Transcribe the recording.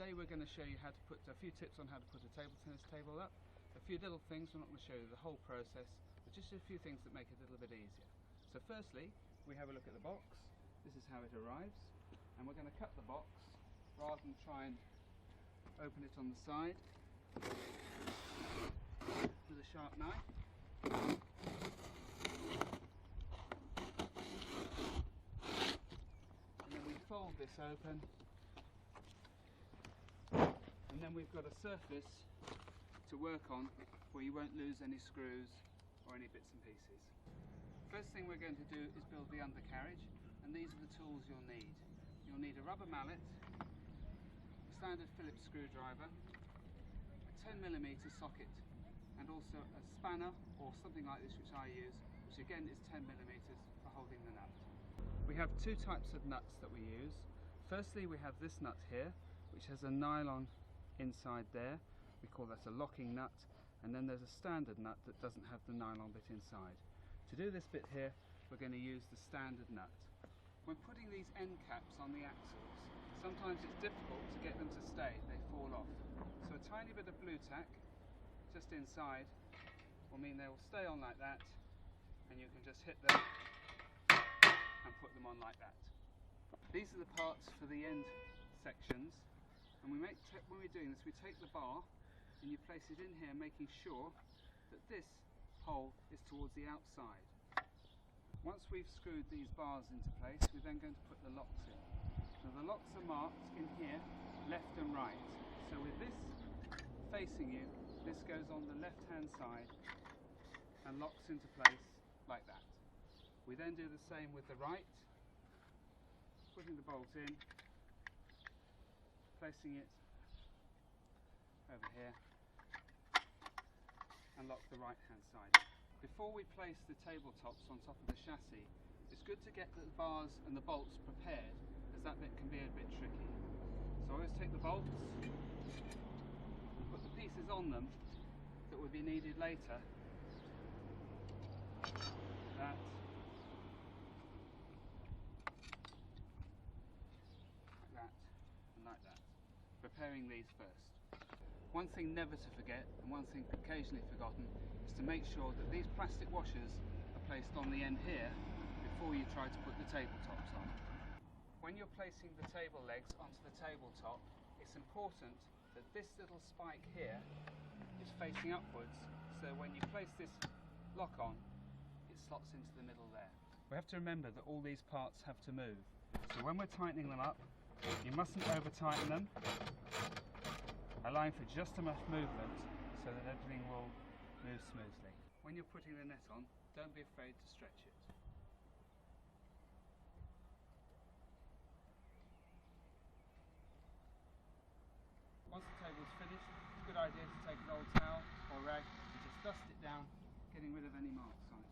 Today we're going to show you how to put a few tips on how to put a table tennis table up. A few little things. We're not going to show you the whole process, but just a few things that make it a little bit easier. So firstly, we have a look at the box. This is how it arrives, and we're going to cut the box rather than try and open it on the side with a sharp knife. And then we fold this open, and then we've got a surface to work on where you won't lose any screws or any bits and pieces. First thing we're going to do is build the undercarriage, and these are the tools you'll need. You'll need a rubber mallet, a standard Phillips screwdriver, a 10mm socket, and also a spanner or something like this, which I use, which again is 10mm for holding the nut. We have two types of nuts that we use. Firstly, we have this nut here, which has a nylon inside there. We call that a locking nut. And then there's a standard nut that doesn't have the nylon bit inside. To do this bit here, we're going to use the standard nut. When putting these end caps on the axles, sometimes it's difficult to get them to stay, they fall off. So a tiny bit of blue tack just inside will mean they will stay on like that, and you can just hit them and put them on like that. These are the parts for the end sections, and when we're doing this, we take the bar and you place it in here, making sure that this hole is towards the outside. Once we've screwed these bars into place, we're then going to put the locks in. Now the locks are marked in here, left and right. So with this facing you, this goes on the left hand side and locks into place like that. We then do the same with the right, putting the bolt in, placing it over here, and lock the right hand side. Before we place the tabletops on top of the chassis, it's good to get the bars and the bolts prepared, as that bit can be a bit tricky. So I always take the bolts, put the pieces on them that will be needed later, that, like that, and like that, preparing these first. One thing never to forget, and one thing occasionally forgotten, is to make sure that these plastic washers are placed on the end here before you try to put the tabletops on. When you're placing the table legs onto the tabletop, it's important that this little spike here is facing upwards, so when you place this lock on, it slots into the middle there. We have to remember that all these parts have to move, so when we're tightening them up, you mustn't over tighten them, allowing for just enough movement so that everything will move smoothly. When you're putting the net on, don't be afraid to stretch it. Once the table is finished, it's a good idea to take an old towel or rag and just dust it down, getting rid of any marks on it.